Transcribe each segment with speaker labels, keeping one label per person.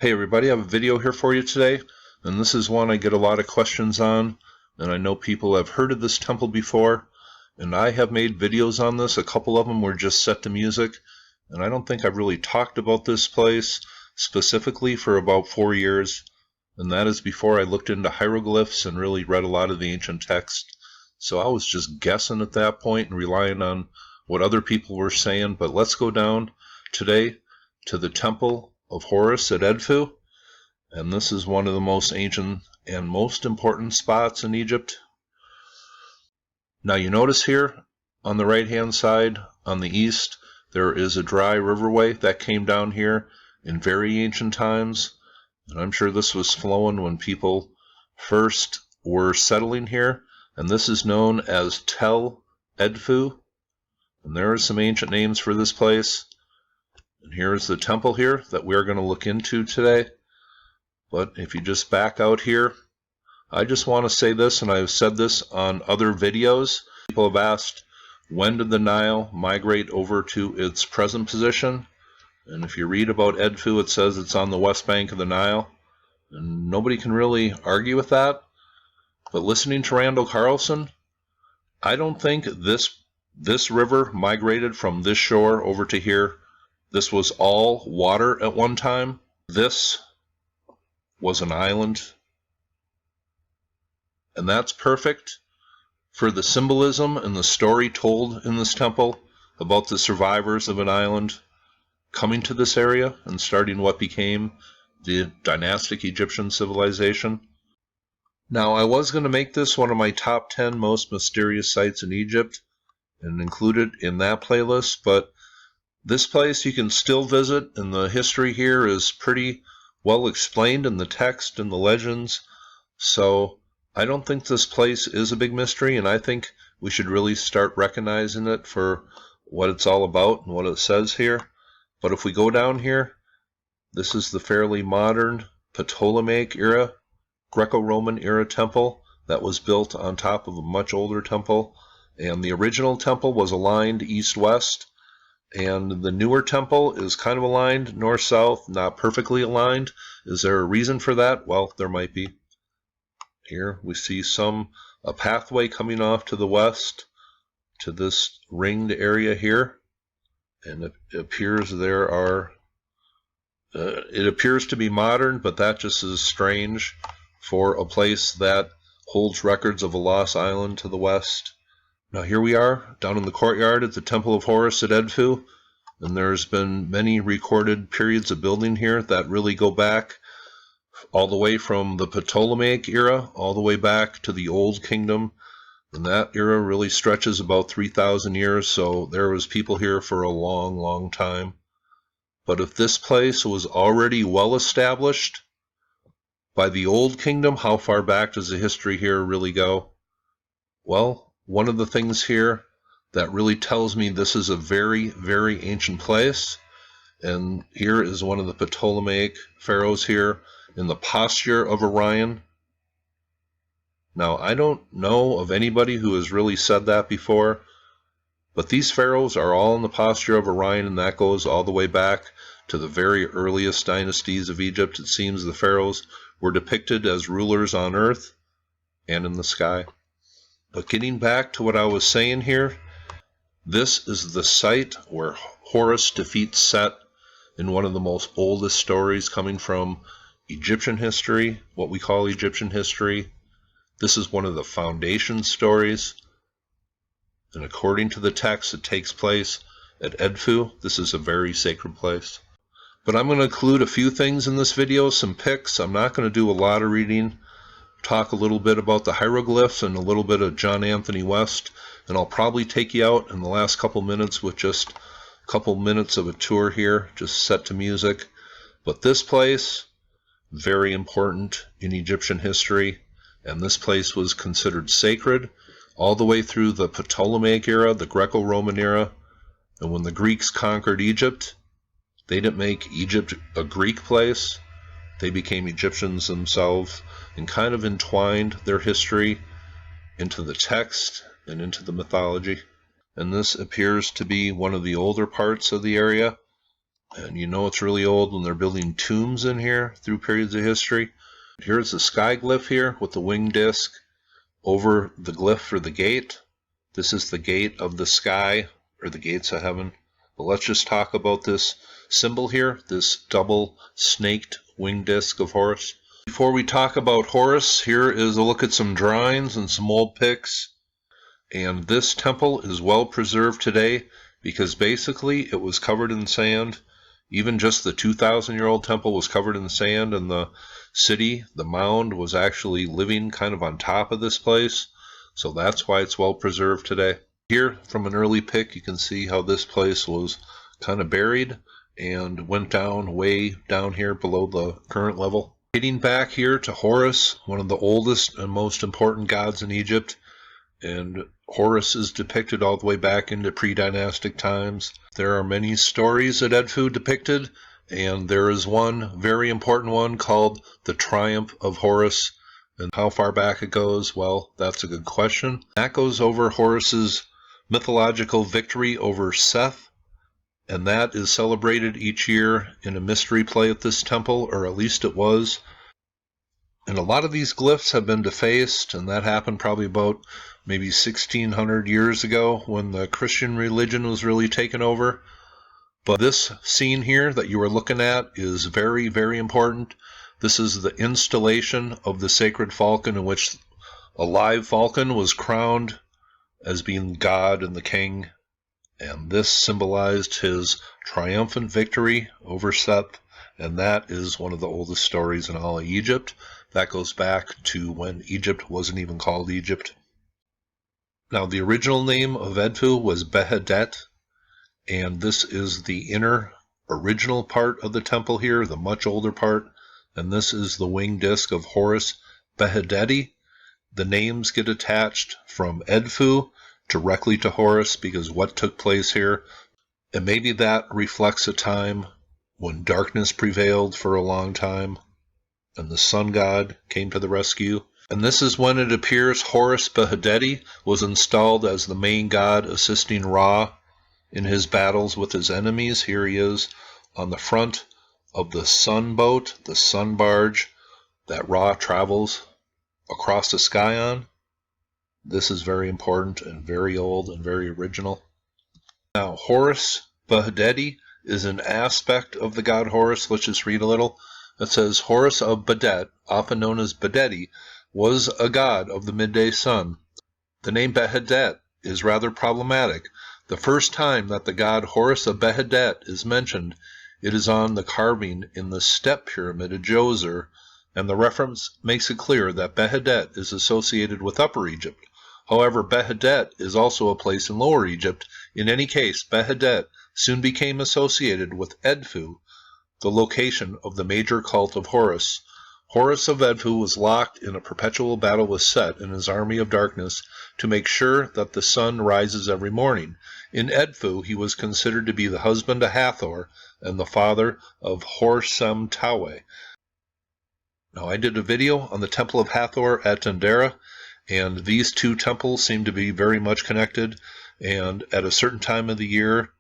Speaker 1: Hey everybody, I have a video here for you today, and this is one I get a lot of questions on, and I know people have heard of this temple before, and I have made videos on this. A couple of them were just set to music, and I don't think I've really talked about this place specifically for about 4 years, and that is before I looked into hieroglyphs and really read a lot of the ancient text. So I was just guessing at that point and relying on what other people were saying, but let's go down today to the Temple of Horus at Edfu, and this is one of the most ancient and most important spots in Egypt. Now you notice here on the right hand side on the east there is a dry riverway that came down here in very ancient times, and I'm sure this was flowing when people first were settling here, and this is known as Tel Edfu, and there are some ancient names for this place. And here's the temple here that we're going to look into today. But if you just back out here, I just want to say this, and I've said this on other videos. People have asked, when did the Nile migrate over to its present position? And if you read about Edfu, it says it's on the west bank of the Nile. And nobody can really argue with that. But listening to Randall Carlson, I don't think this river migrated from this shore over to here. This was all water at one time. This was an island. And that's perfect for the symbolism and the story told in this temple about the survivors of an island coming to this area and starting what became the dynastic Egyptian civilization. Now, I was going to make this one of my top 10 most mysterious sites in Egypt and include it in that playlist, but this place you can still visit, and the history here is pretty well explained in the text and the legends. So I don't think this place is a big mystery, and I think we should really start recognizing it for what it's all about and what it says here. But if we go down here, this is the fairly modern Ptolemaic era, Greco-Roman era temple that was built on top of a much older temple. And the original temple was aligned east-west. And the newer temple is kind of aligned north-south, not perfectly aligned. Is there a reason for that? Well, there might be. Here we see a pathway coming off to the west to this ringed area here. And it appears it appears to be modern, but that just is strange for a place that holds records of a lost island to the west. Now here we are, down in the courtyard at the Temple of Horus at Edfu, and there's been many recorded periods of building here that really go back all the way from the Ptolemaic era, all the way back to the Old Kingdom, and that era really stretches about 3,000 years, so there was people here for a long, long time. But if this place was already well established by the Old Kingdom, how far back does the history here really go? Well, one of the things here that really tells me this is a very, very ancient place, and here is one of the Ptolemaic pharaohs here in the posture of Orion. Now, I don't know of anybody who has really said that before, but these pharaohs are all in the posture of Orion, and that goes all the way back to the very earliest dynasties of Egypt. It seems the pharaohs were depicted as rulers on earth and in the sky. But getting back to what I was saying here, this is the site where Horus defeats Set in one of the most oldest stories coming from Egyptian history, what we call Egyptian history. This is one of the foundation stories, and according to the text, it takes place at Edfu. This is a very sacred place. But I'm going to include a few things in this video, some pics. I'm not going to do a lot of reading. Talk a little bit about the hieroglyphs and a little bit of John Anthony West, and I'll probably take you out in the last couple minutes with just a couple minutes of a tour here, just set to music. But this place, very important in Egyptian history, and this place was considered sacred all the way through the Ptolemaic era, the Greco-Roman era, and when the Greeks conquered Egypt, they didn't make Egypt a Greek place. They became Egyptians themselves and kind of entwined their history into the text and into the mythology. And this appears to be one of the older parts of the area. And you know it's really old when they're building tombs in here through periods of history. Here's the sky glyph here with the winged disc over the glyph for the gate. This is the gate of the sky, or the gates of heaven. But let's just talk about this symbol here, this double snaked winged disc of Horus. Before we talk about Horus, here is a look at some drawings and some old pics. And this temple is well preserved today because basically it was covered in sand. Even just the 2,000-year-old temple was covered in sand, and the city, the mound, was actually living kind of on top of this place. So that's why it's well preserved today. Here, from an early pic, you can see how this place was kind of buried and went down way down here below the current level. Getting back here to Horus, one of the oldest and most important gods in Egypt. And Horus is depicted all the way back into pre-dynastic times. There are many stories at Edfu depicted, and there is one very important one called the Triumph of Horus. And how far back it goes, well, that's a good question. That goes over Horus's mythological victory over Seth, and that is celebrated each year in a mystery play at this temple, or at least it was. And a lot of these glyphs have been defaced, and that happened probably about maybe 1,600 years ago when the Christian religion was really taken over. But this scene here that you are looking at is very, very important. This is the installation of the sacred falcon, in which a live falcon was crowned as being God and the king. And this symbolized his triumphant victory over Seth. And that is one of the oldest stories in all of Egypt. That goes back to when Egypt wasn't even called Egypt. Now, the original name of Edfu was Behedet, and this is the inner original part of the temple here, the much older part, and this is the winged disc of Horus Behedeti. The names get attached from Edfu directly to Horus because what took place here, and maybe that reflects a time when darkness prevailed for a long time, and the sun god came to the rescue. And this is when it appears Horus Behedeti was installed as the main god assisting Ra in his battles with his enemies. Here he is on the front of the sun boat, the sun barge that Ra travels across the sky on. This is very important and very old and very original. Now, Horus Behedeti is an aspect of the god Horus. Let's just read a little. It says, Horus of Bedet, often known as Bedeti, was a god of the midday sun. The name Behedet is rather problematic. The first time that the god Horus of Behedet is mentioned, it is on the carving in the step pyramid at Djoser, and the reference makes it clear that Behedet is associated with Upper Egypt. However, Behedet is also a place in Lower Egypt. In any case, Behedet soon became associated with Edfu, the location of the major cult of Horus. Horus of Edfu was locked in a perpetual battle with Set and his army of darkness to make sure that the sun rises every morning. In Edfu, he was considered to be the husband of Hathor and the father of Horsem Tawe. Now, I did a video on the Temple of Hathor at Dendera, and these two temples seem to be very much connected, and at a certain time of the year,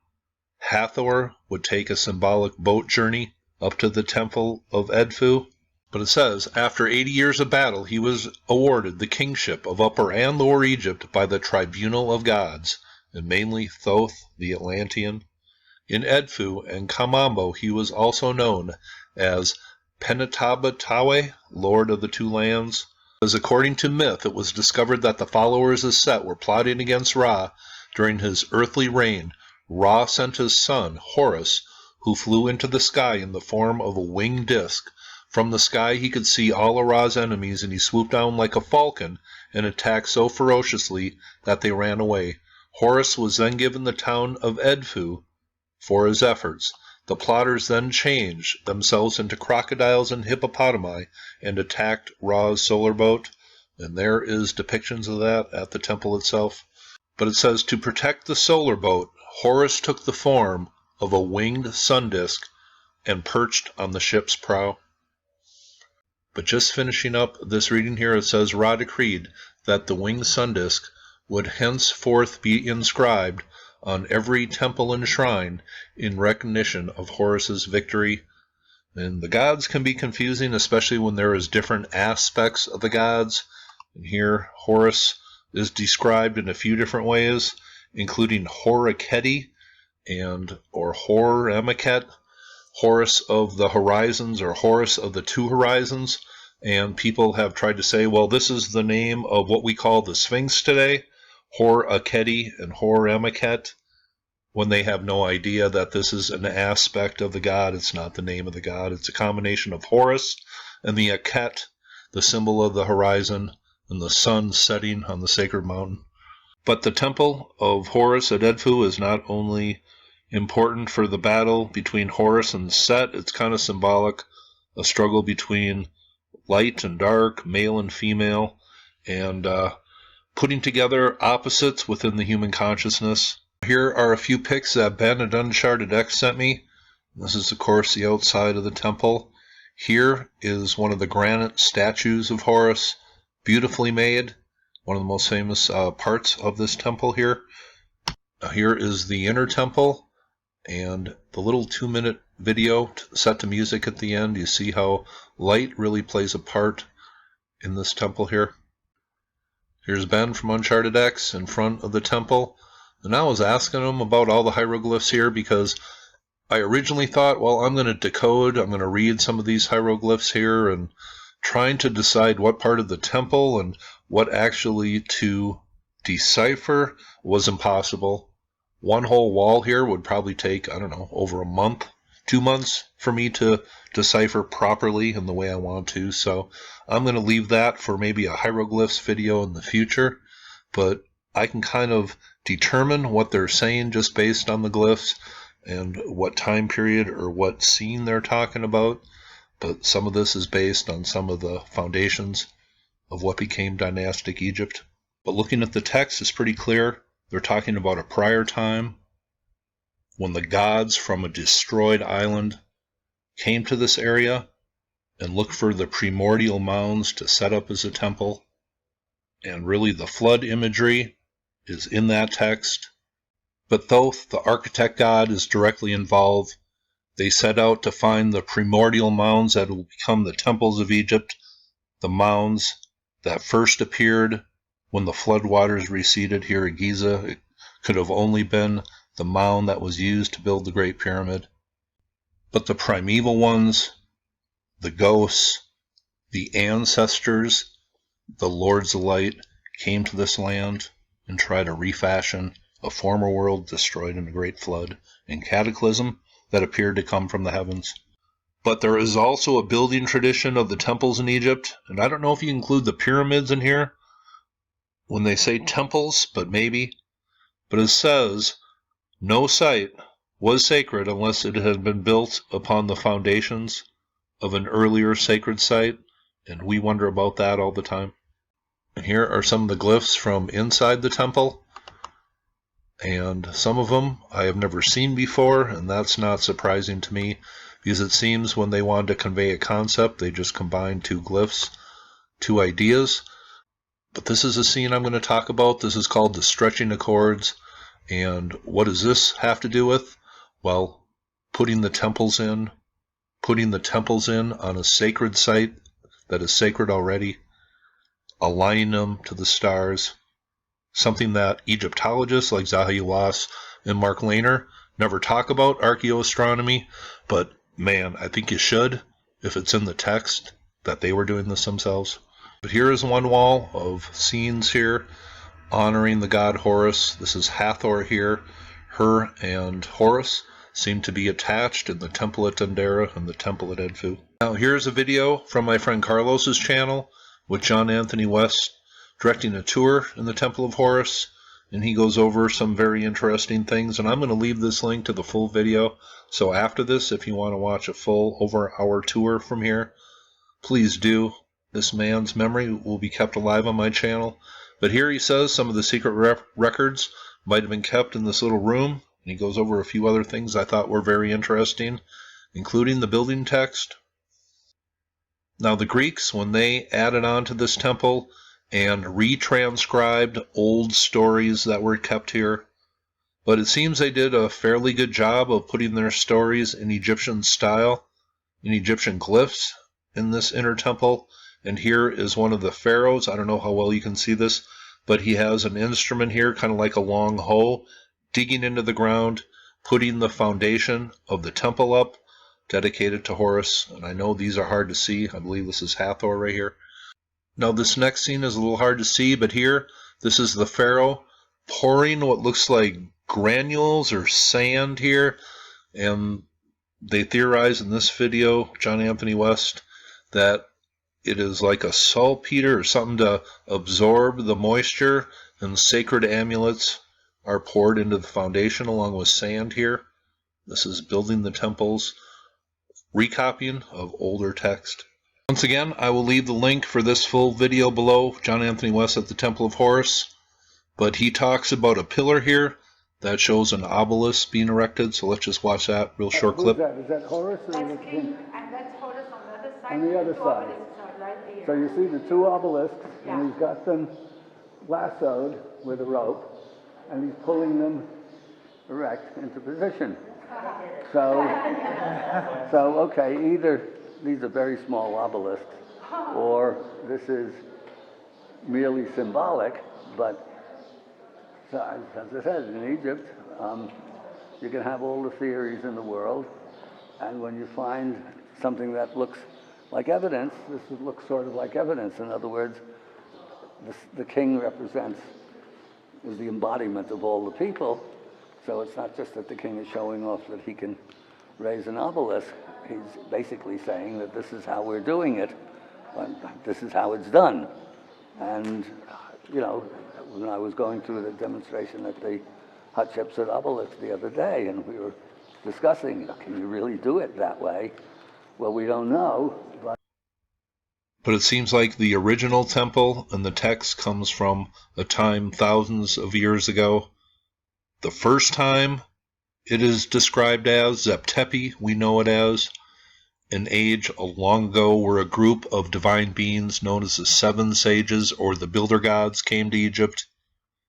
Speaker 1: Hathor would take a symbolic boat journey up to the Temple of Edfu. But it says, after 80 years of battle, he was awarded the kingship of Upper and Lower Egypt by the Tribunal of Gods, and mainly Thoth, the Atlantean. In Edfu and Kamambo, he was also known as Penetabatawe, Lord of the Two Lands. As according to myth, it was discovered that the followers of Set were plotting against Ra during his earthly reign. Ra sent his son, Horus, who flew into the sky in the form of a winged disc. From the sky he could see all of Ra's enemies, and he swooped down like a falcon and attacked so ferociously that they ran away. Horus was then given the town of Edfu for his efforts. The plotters then changed themselves into crocodiles and hippopotami and attacked Ra's solar boat, and there is depictions of that at the temple itself. But it says, to protect the solar boat, Horus took the form of a winged sun disk and perched on the ship's prow. But just finishing up this reading here, it says, Ra decreed that the winged sun disk would henceforth be inscribed on every temple and shrine in recognition of Horus's victory. And the gods can be confusing, especially when there is different aspects of the gods. And here, Horus is described in a few different ways, including Horiketi or Hor-Emaket, Horus of the horizons, or Horus of the two horizons. And people have tried to say, well, this is the name of what we call the Sphinx today, Hor-Aketi and Hor-Emaket, when they have no idea that this is an aspect of the god. It's not the name of the god. It's a combination of Horus and the Aket, the symbol of the horizon, and the sun setting on the sacred mountain. But the Temple of Horus at Edfu is not only important for the battle between Horus and Seth, it's kind of symbolic, a struggle between light and dark, male and female, and putting together opposites within the human consciousness. Here are a few pics that Ben at UnchartedX sent me. This is, of course, the outside of the temple. Here is one of the granite statues of Horus, beautifully made, one of the most famous parts of this temple here. Here is the inner temple, and the little 2-minute video set to music at the end. You see how light really plays a part in this temple here. Here's Ben from UnchartedX in front of the temple. And I was asking him about all the hieroglyphs here because I originally thought, well, I'm going to read some of these hieroglyphs here, and trying to decide what part of the temple and what actually to decipher was impossible. One whole wall here would probably take, I don't know, over a month, 2 months for me to decipher properly in the way I want to. So I'm going to leave that for maybe a hieroglyphs video in the future. But I can kind of determine what they're saying just based on the glyphs and what time period or what scene they're talking about. But some of this is based on some of the foundations of what became dynastic Egypt. But looking at the text, it's pretty clear. They're talking about a prior time when the gods from a destroyed island came to this area and looked for the primordial mounds to set up as a temple. And really the flood imagery is in that text. But though the architect god is directly involved, they set out to find the primordial mounds that will become the temples of Egypt, the mounds that first appeared when the floodwaters receded here at Giza. It could have only been the mound that was used to build the Great Pyramid. But the primeval ones, the ghosts, the ancestors, the lords of light, came to this land and tried to refashion a former world destroyed in a great flood and cataclysm that appeared to come from the heavens. But there is also a building tradition of the temples in Egypt, and I don't know if you include the pyramids in here when they say temples, but maybe. But it says, no site was sacred unless it had been built upon the foundations of an earlier sacred site, and we wonder about that all the time. And here are some of the glyphs from inside the temple, and some of them I have never seen before, and that's not surprising to me, because it seems when they wanted to convey a concept, they just combined two glyphs, two ideas. But this is a scene I'm going to talk about. This is called the stretching accords. And what does this have to do with? Well, putting the temples in on a sacred site that is sacred already, aligning them to the stars, something that Egyptologists like Zahi Hawass and Mark Lehner never talk about, archaeoastronomy, but man, I think you should if it's in the text that they were doing this themselves. But here is one wall of scenes here honoring the god Horus. This is Hathor here. Her and Horus seem to be attached in the temple at Dendera and the temple at Edfu. Now here's a video from my friend Carlos's channel with John Anthony West directing a tour in the Temple of Horus, and he goes over some very interesting things, and I'm going to leave this link to the full video. So after this, if you want to watch a full over-hour tour from here, please do. This man's memory will be kept alive on my channel. But here he says some of the secret records might have been kept in this little room. And he goes over a few other things I thought were very interesting, including the building text. Now the Greeks, when they added on to this temple and retranscribed old stories that were kept here, But it seems they did a fairly good job of putting their stories in Egyptian style, in Egyptian glyphs in this inner temple. And here is one of the pharaohs. I don't know how well you can see this, but he has an instrument here, kind of like a long hoe, digging into the ground, putting the foundation of the temple up, dedicated to Horus. And I know these are hard to see. I believe this is Hathor right here. Now this next scene is a little hard to see, but here, this is the pharaoh pouring what looks like granules or sand here, and they theorize in this video, John Anthony West, that it is like a saltpeter or something to absorb the moisture, and sacred amulets are poured into the foundation along with sand here. This is building the temples, recopying of older text. Once again, I will leave the link for this full video below, John Anthony West at the Temple of Horus, but he talks about a pillar here that shows an obelisk being erected, so let's just watch that real short clip.
Speaker 2: Is that Horus or is it King?
Speaker 3: And that's Horus on the other side.
Speaker 2: On the other side.
Speaker 3: Right there.
Speaker 2: So you see the two obelisks, and he's got them lassoed with a rope, and he's pulling them erect into position. So okay, either these are very small obelisks, or this is merely symbolic, but so, as I said, in Egypt, you can have all the theories in the world, and when you find something that looks like evidence, this looks sort of like evidence. In other words, the king is the embodiment of all the people, so it's not just that the king is showing off that he can raise an obelisk. He's basically saying that this is how we're doing it, this is how it's done. And, you know, when I was going through the demonstration at the Hatshepsut obelisk the other day, and we were discussing, can you really do it that way? Well, we don't know.
Speaker 1: But it seems like the original temple and the text comes from a time thousands of years ago. The first time it is described as Zeptepi, we know it as, an age long ago where a group of divine beings known as the Seven Sages or the Builder Gods came to Egypt.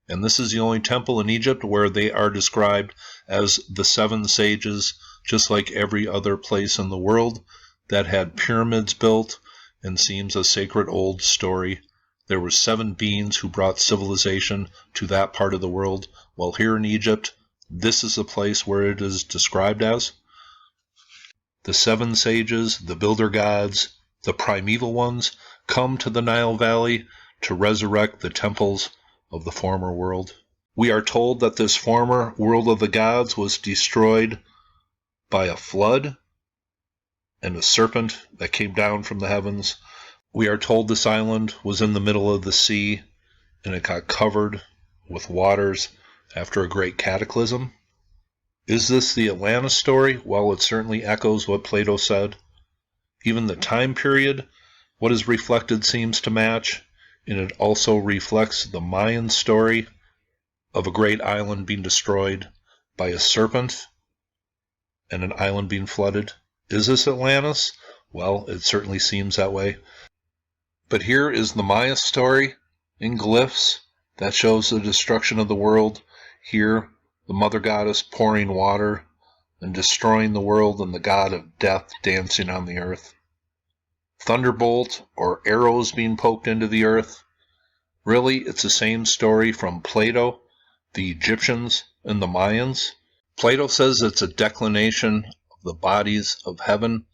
Speaker 1: And this is the only temple in Egypt where they are described as the Seven Sages, just like every other place in the world that had pyramids built and seems a sacred old story. There were 7 beings who brought civilization to that part of the world, while here in Egypt, this is the place where it is described as. The 7 sages, the builder gods, the primeval ones, come to the Nile Valley to resurrect the temples of the former world. We are told that this former world of the gods was destroyed by a flood and a serpent that came down from the heavens. We are told this island was in the middle of the sea, and it got covered with waters after a great cataclysm. Is this the Atlantis story? Well, it certainly echoes what Plato said. Even the time period, what is reflected seems to match, and it also reflects the Mayan story of a great island being destroyed by a serpent and an island being flooded. Is this Atlantis? Well, it certainly seems that way. But here is the Maya story in glyphs that shows the destruction of the world. Here, the mother goddess pouring water and destroying the world, and the god of death dancing on the earth. Thunderbolt or arrows being poked into the earth. Really, it's the same story from Plato, the Egyptians, and the Mayans. Plato says it's a declination of the bodies of heaven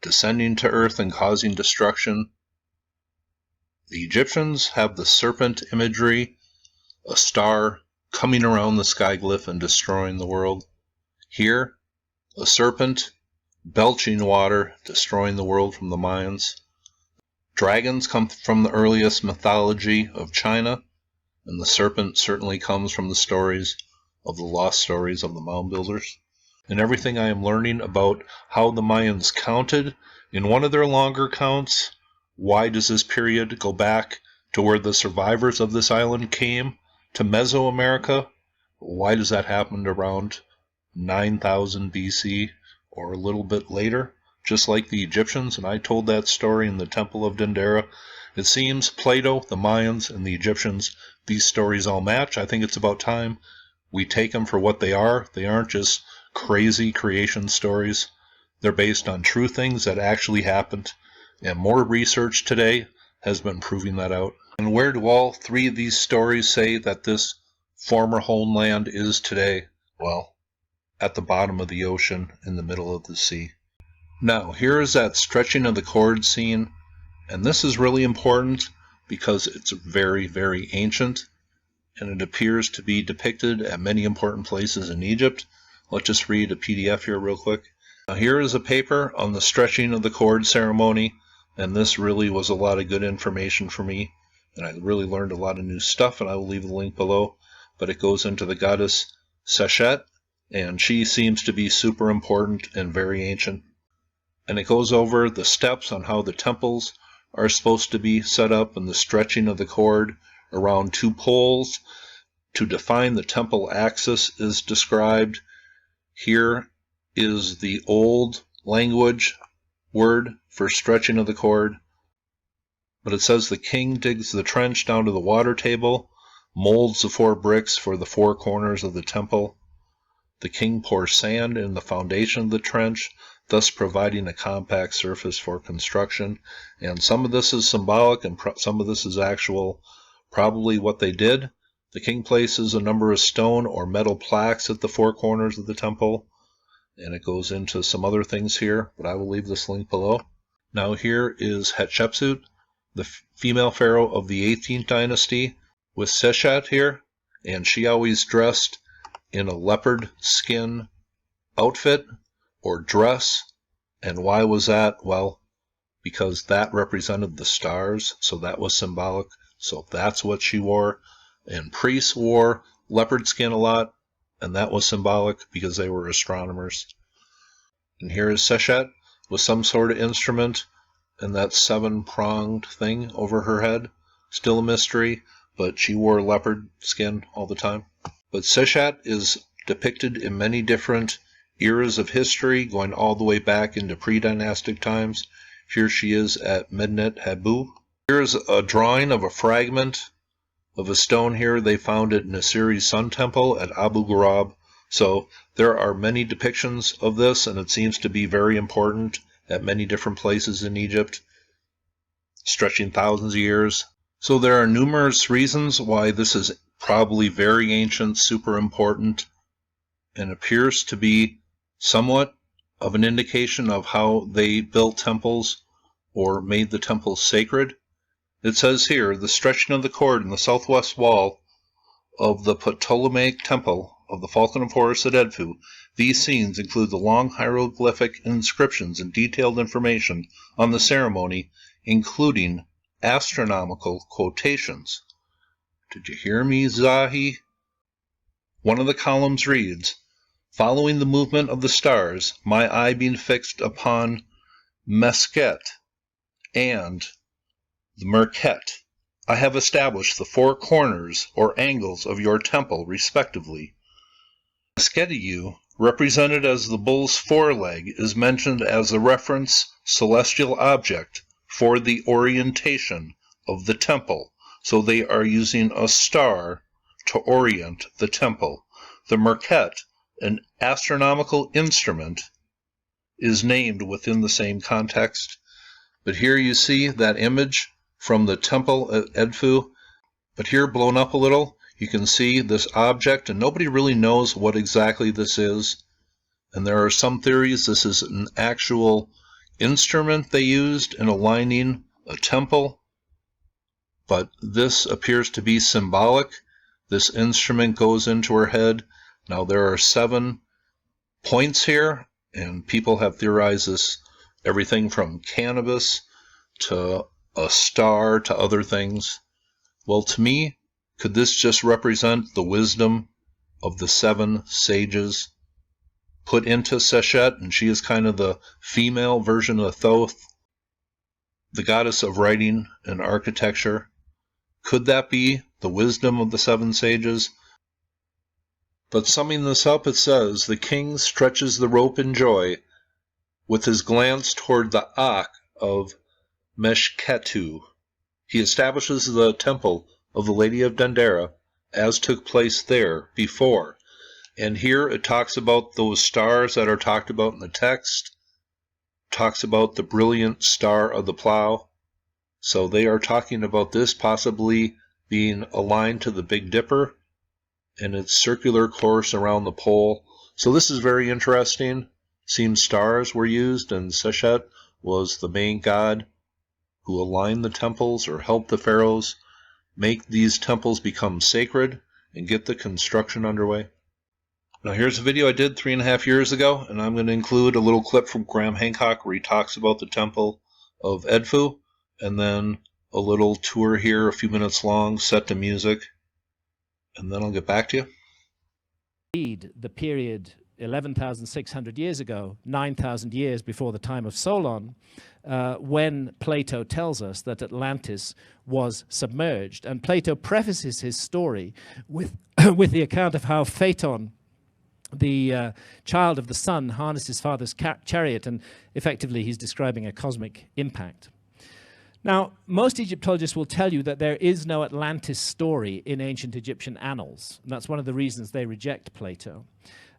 Speaker 1: descending to earth and causing destruction. The Egyptians have the serpent imagery, a star coming around the sky glyph and destroying the world. Here, a serpent belching water, destroying the world from the Mayans. Dragons come from the earliest mythology of China, and the serpent certainly comes from the stories of the lost stories of the mound builders. And everything I am learning about how the Mayans counted, in one of their longer counts, why does this period go back to where the survivors of this island came to Mesoamerica? Why does that happen around 9000 BC or a little bit later, just like the Egyptians? And I told that story in the Temple of Dendera. It seems Plato, the Mayans, and the Egyptians, these stories all match. I think it's about time we take them for what they are. They aren't just crazy creation stories. They're based on true things that actually happened, and more research today has been proving that out. And where do all three of these stories say that this former homeland is today? Well, at the bottom of the ocean, in the middle of the sea. Now, here is that stretching of the cord scene, and this is really important because it's very, very ancient, and it appears to be depicted at many important places in Egypt. Let's just read a PDF here real quick. Now, here is a paper on the stretching of the cord ceremony, and this really was a lot of good information for me, and I really learned a lot of new stuff, and I will leave the link below. But it goes into the goddess Seshat, and she seems to be super important and very ancient. And it goes over the steps on how the temples are supposed to be set up and the stretching of the cord around two poles. To define the temple axis is described. Here is the old language word for stretching of the cord. But it says the king digs the trench down to the water table, molds the 4 bricks for the 4 corners of the temple. The king pours sand in the foundation of the trench, thus providing a compact surface for construction. And some of this is symbolic and some of this is actual, probably what they did. The king places a number of stone or metal plaques at the 4 corners of the temple, and it goes into some other things here, but I will leave this link below. Now here is Hatshepsut, the female pharaoh of the 18th dynasty, with Seshat here, and she always dressed in a leopard skin outfit or dress. And why was that? Well, because that represented the stars, so that was symbolic. So that's what she wore. And priests wore leopard skin a lot, and that was symbolic because they were astronomers. And here is Seshat with some sort of instrument and that 7-pronged thing over her head. Still a mystery, but she wore leopard skin all the time. But Seshat is depicted in many different eras of history, going all the way back into pre-dynastic times. Here she is at Medinet Habu. Here is a drawing of a fragment of a stone here. They found it in Assyria's Sun Temple at Abu Ghurab. So there are many depictions of this, and it seems to be very important at many different places in Egypt, stretching thousands of years. So there are numerous reasons why this is probably very ancient, super important, and appears to be somewhat of an indication of how they built temples or made the temples sacred. It says here, the stretching of the cord in the southwest wall of the Ptolemaic temple of the Falcon of Horus at Edfu. These scenes include the long hieroglyphic inscriptions and detailed information on the ceremony, including astronomical quotations. Did you hear me, Zahi? One of the columns reads, following the movement of the stars, my eye being fixed upon Mesket and the Merket, I have established the 4 corners or angles of your temple, respectively. Mesketiyu, represented as the bull's foreleg, is mentioned as a reference celestial object for the orientation of the temple, so they are using a star to orient the temple. The Merket, an astronomical instrument, is named within the same context. But here you see that image from the temple at Edfu, but here blown up a little, you can see this object, and nobody really knows what exactly this is. And there are some theories this is an actual instrument they used in aligning a temple, but this appears to be symbolic. This instrument goes into her head. Now there are 7 points here, and people have theorized this, everything from cannabis to a star to other things. Well, to me, could this just represent the wisdom of the 7 sages put into Seshat, and she is kind of the female version of Thoth, the goddess of writing and architecture? Could that be the wisdom of the 7 sages? But summing this up, it says, the king stretches the rope in joy with his glance toward the Ak of Meshketu. He establishes the temple of the Lady of Dendera, as took place there before, And here it talks about those stars that are talked about in the text, talks about the brilliant star of the plow. So they are talking about this possibly being aligned to the Big Dipper and its circular course around the pole. So this is very interesting. Seems stars were used, and Seshat was the main god who aligned the temples or helped the pharaohs make these temples become sacred and get the construction underway. Now here's a video I did 3.5 years ago, and I'm going to include a little clip from Graham Hancock where he talks about the Temple of Edfu, and then a little tour here, a few minutes long, set to music, and then I'll get back to you.
Speaker 4: Indeed, the period 11,600 years ago, 9,000 years before the time of Solon, when Plato tells us that Atlantis was submerged. And Plato prefaces his story with, with the account of how Phaeton, the child of the sun, harnessed his father's chariot, and effectively he's describing a cosmic impact. Now, most Egyptologists will tell you that there is no Atlantis story in ancient Egyptian annals. And that's one of the reasons they reject Plato.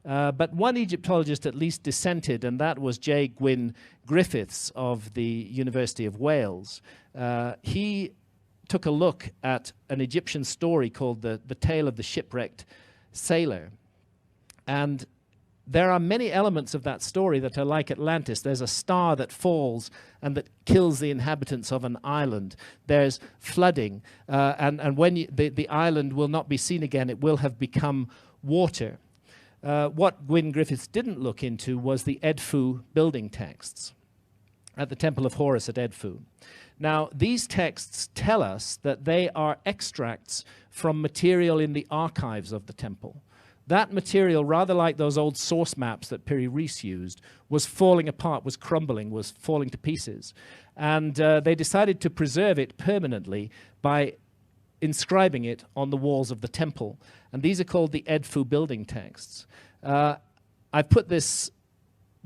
Speaker 4: But one Egyptologist at least dissented, and that was J. Gwyn Griffiths of the University of Wales. He took a look at an Egyptian story called the Tale of the Shipwrecked Sailor. And there are many elements of that story that are like Atlantis. There's a star that falls and that kills the inhabitants of an island. There's flooding, and when the island will not be seen again, it will have become water. What Gwyn Griffiths didn't look into was the Edfu building texts at the Temple of Horus at Edfu. Now, these texts tell us that they are extracts from material in the archives of the temple. That material, rather like those old source maps that Piri Reis used, was falling apart, was crumbling, was falling to pieces. And they decided to preserve it permanently by inscribing it on the walls of the temple. And these are called the Edfu building texts. I've put this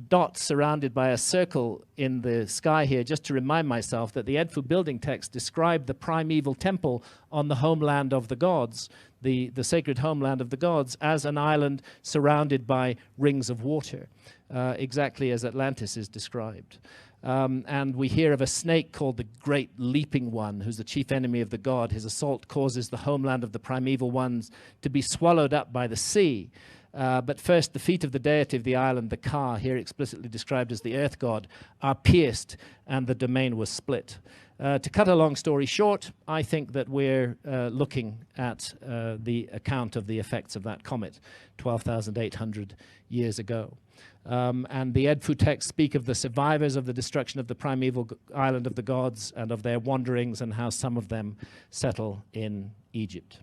Speaker 4: dot surrounded by a circle in the sky here just to remind myself that the Edfu building text described the primeval temple on the homeland of the gods, the sacred homeland of the gods, as an island surrounded by rings of water, exactly as Atlantis is described. And we hear of a snake called the Great Leaping One, who's the chief enemy of the god. His assault causes the homeland of the primeval ones to be swallowed up by the sea. But first, the feet of the deity of the island, the Ka, here explicitly described as the earth god, are pierced, and the domain was split. To cut a long story short, I think that we're looking at the account of the effects of that comet 12,800 years ago. And the Edfu texts speak of the survivors of the destruction of the primeval island of the gods and of their wanderings and how some of them settle in Egypt.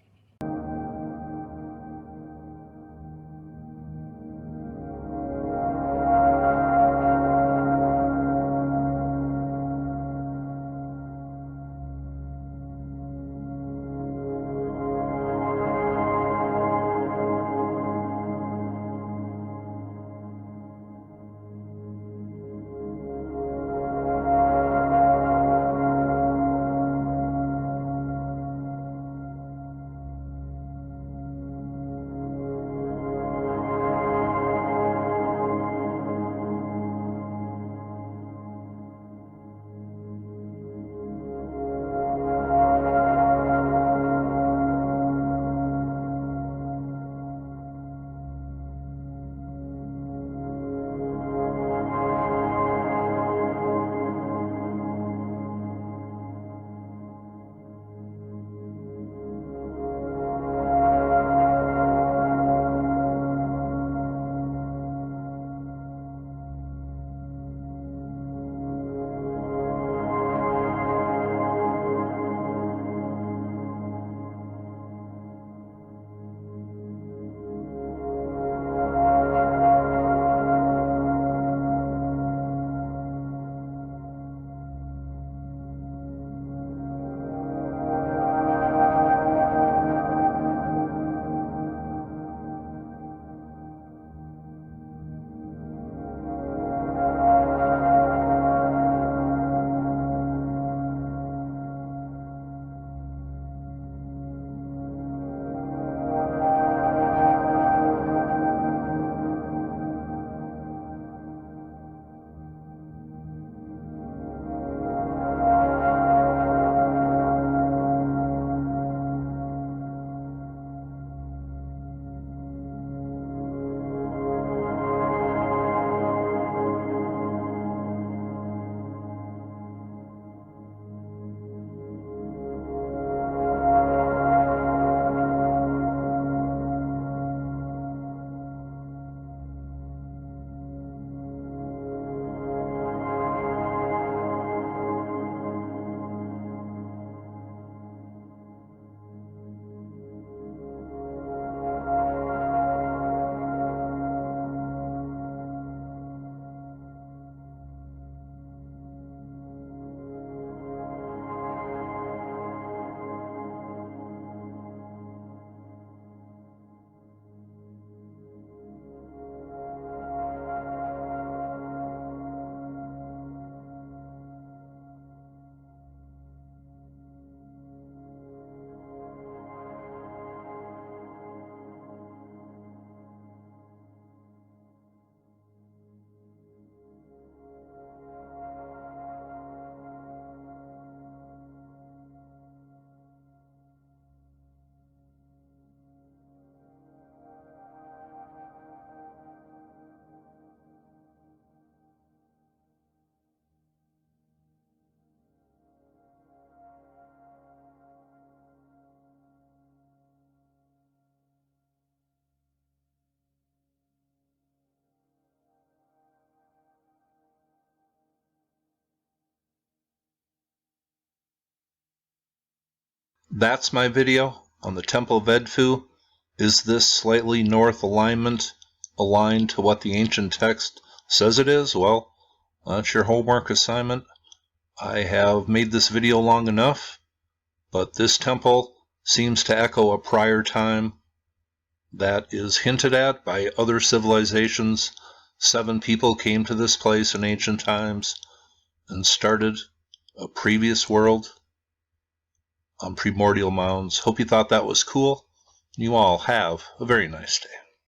Speaker 1: That's my video on the Temple of Edfu. Is this slightly north alignment aligned to what the ancient text says it is? Well, that's your homework assignment. I have made this video long enough, but this temple seems to echo a prior time that is hinted at by other civilizations. 7 people came to this place in ancient times and started a previous world on primordial mounds. Hope you thought that was cool. You all have a very nice day.